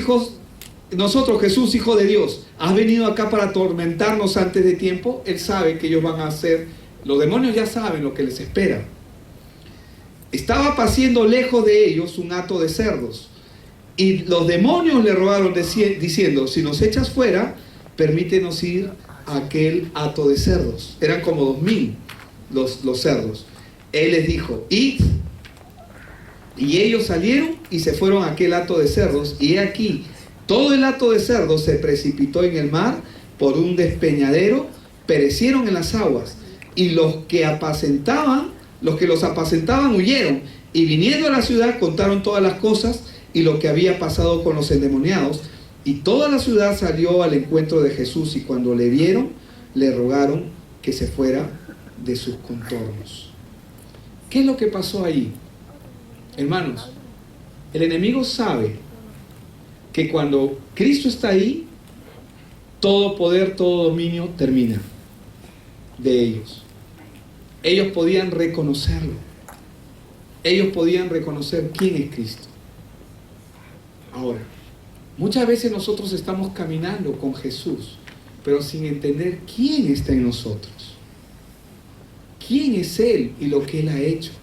Speaker 1: nosotros, Jesús, Hijo de Dios? ¿Has venido acá para atormentarnos antes de tiempo? Él sabe que ellos van a hacer, los demonios ya saben lo que les espera. Estaba paciendo lejos de ellos un hato de cerdos. Y los demonios le rogaron diciendo, si nos echas fuera, permítenos ir a aquel hato de cerdos. Eran como 2000 los cerdos. Él les dijo, id. Y ellos salieron y se fueron a aquel hato de cerdos. Y he aquí, todo el hato de cerdos se precipitó en el mar por un despeñadero, perecieron en las aguas. Y los que los apacentaban huyeron. Y viniendo a la ciudad contaron todas las cosas y lo que había pasado con los endemoniados, y toda la ciudad salió al encuentro de Jesús, y cuando le vieron, le rogaron que se fuera de sus contornos. ¿Qué es lo que pasó ahí? Hermanos, el enemigo sabe que cuando Cristo está ahí, todo poder, todo dominio termina de ellos. Ellos podían reconocerlo. Ellos podían reconocer quién es Cristo. Ahora, muchas veces nosotros estamos caminando con Jesús, pero sin entender quién está en nosotros. ¿Quién es Él y lo que Él ha hecho?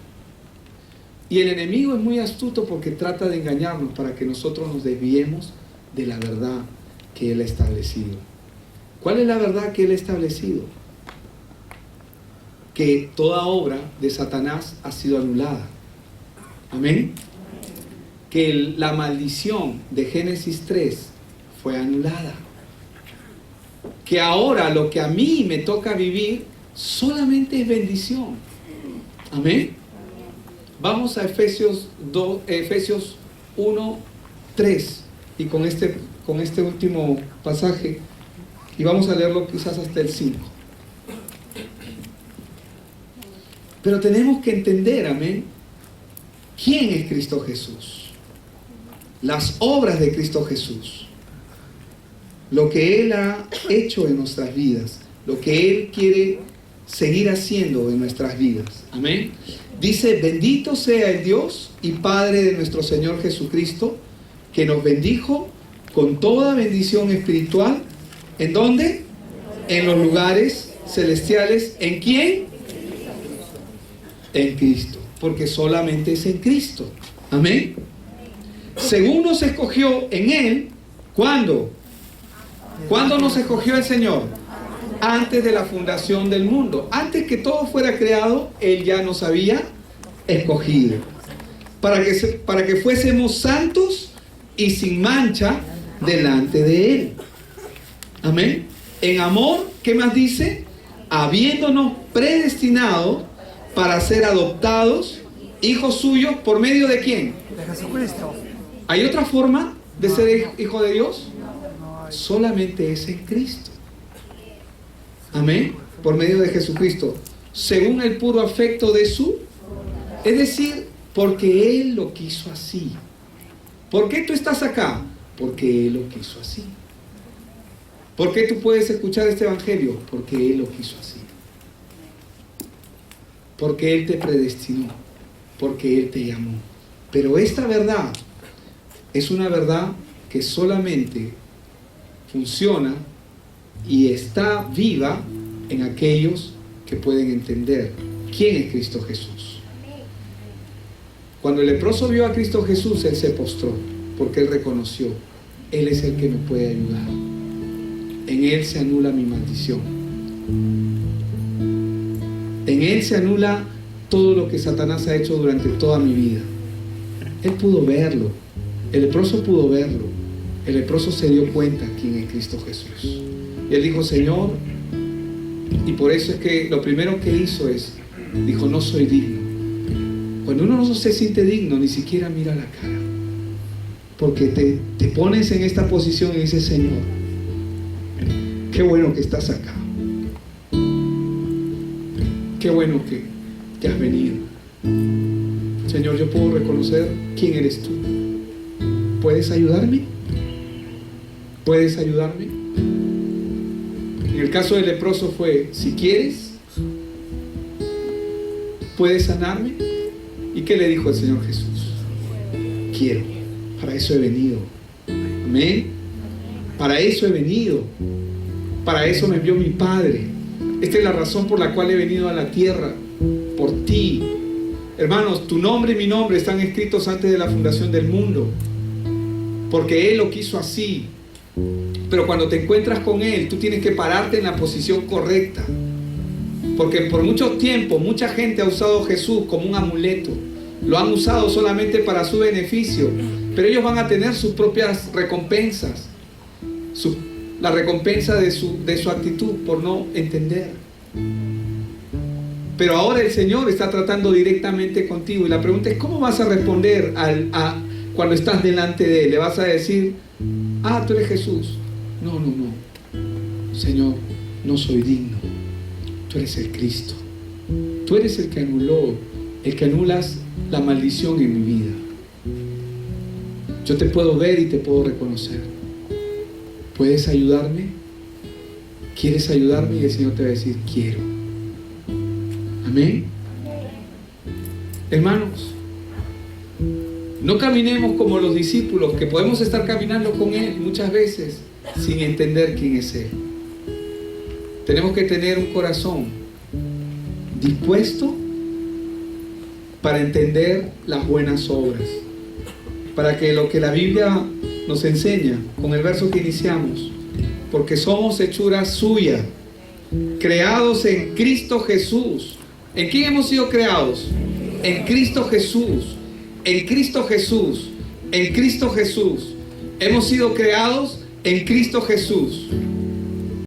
Speaker 1: Y el enemigo es muy astuto porque trata de engañarnos para que nosotros nos desviemos de la verdad que Él ha establecido. ¿Cuál es la verdad que Él ha establecido? Que toda obra de Satanás ha sido anulada. Amén. Que la maldición de Génesis 3 fue anulada. Que ahora lo que a mí me toca vivir solamente es bendición. Amén. Vamos a Efesios 1, 3, y con este último pasaje, y vamos a leerlo quizás hasta el 5. Pero tenemos que entender, amén, quién es Cristo Jesús, las obras de Cristo Jesús, lo que Él ha hecho en nuestras vidas, lo que Él quiere seguir haciendo en nuestras vidas, amén. Dice: bendito sea el Dios y Padre de nuestro Señor Jesucristo, que nos bendijo con toda bendición espiritual. ¿En dónde? En los lugares celestiales. ¿En quién? En Cristo. Porque solamente es en Cristo. Amén. Según nos escogió en Él. ¿Cuándo? ¿Cuándo nos escogió el Señor? Antes de la fundación del mundo. Antes que todo fuera creado, Él ya nos había escogido. Para que fuésemos santos y sin mancha delante de Él. Amén. En amor, ¿qué más dice? Habiéndonos predestinado para ser adoptados hijos suyos, ¿por medio de quién?
Speaker 2: De Jesucristo.
Speaker 1: ¿Hay otra forma de ser hijo de Dios? Solamente es en Cristo. Amén. Por medio de Jesucristo, según el puro afecto de su, es decir, porque Él lo quiso así. ¿Por qué tú estás acá? Porque Él lo quiso así. ¿Por qué tú puedes escuchar este evangelio? Porque Él lo quiso así. Porque Él te predestinó. Porque Él te llamó. Pero esta verdad es una verdad que solamente funciona y está viva en aquellos que pueden entender quién es Cristo Jesús. Cuando el leproso vio a Cristo Jesús, él se postró, porque él reconoció: Él es el que me puede ayudar. En Él se anula mi maldición. En Él se anula todo lo que Satanás ha hecho durante toda mi vida. Él pudo verlo. El leproso pudo verlo. El leproso se dio cuenta quién es Cristo Jesús. Y él dijo: Señor, y por eso es que lo primero que hizo dijo: no soy digno. Cuando uno no se siente digno, ni siquiera mira la cara. Porque te pones en esta posición y dices: Señor, qué bueno que estás acá. Qué bueno que has venido. Señor, yo puedo reconocer quién eres tú. ¿Puedes ayudarme? ¿Puedes ayudarme? En el caso del leproso fue: si quieres, ¿puedes sanarme? ¿Y qué le dijo el Señor Jesús? Quiero. Para eso he venido. Amén. Para eso he venido. Para eso me envió mi Padre. Esta es la razón por la cual he venido a la tierra. Por ti. Hermanos, tu nombre y mi nombre están escritos antes de la fundación del mundo. Porque Él lo quiso así. Pero cuando te encuentras con Él, tú tienes que pararte en la posición correcta. Porque por mucho tiempo mucha gente ha usado a Jesús como un amuleto. Lo han usado solamente para su beneficio. Pero ellos van a tener sus propias recompensas. La recompensa de su actitud por no entender. Pero ahora el Señor está tratando directamente contigo. Y la pregunta es: ¿cómo vas a responder cuando estás delante de Él? ¿Le vas a decir: ah, tú eres Jesús? No. Señor, no soy digno. Tú eres el Cristo. Tú eres el que anulas la maldición en mi vida. Yo te puedo ver y te puedo reconocer. ¿Puedes ayudarme? ¿Quieres ayudarme? Y el Señor te va a decir: quiero. Amén. Hermanos, no caminemos como los discípulos, que podemos estar caminando con Él muchas veces sin entender quién es Él. Tenemos que tener un corazón dispuesto para entender las buenas obras, para que lo que la Biblia nos enseña con el verso que iniciamos: porque somos hechura suya, creados en Cristo Jesús. ¿En quién hemos sido creados? En Cristo Jesús. En Cristo Jesús. En Cristo Jesús. Hemos sido creados en Cristo Jesús.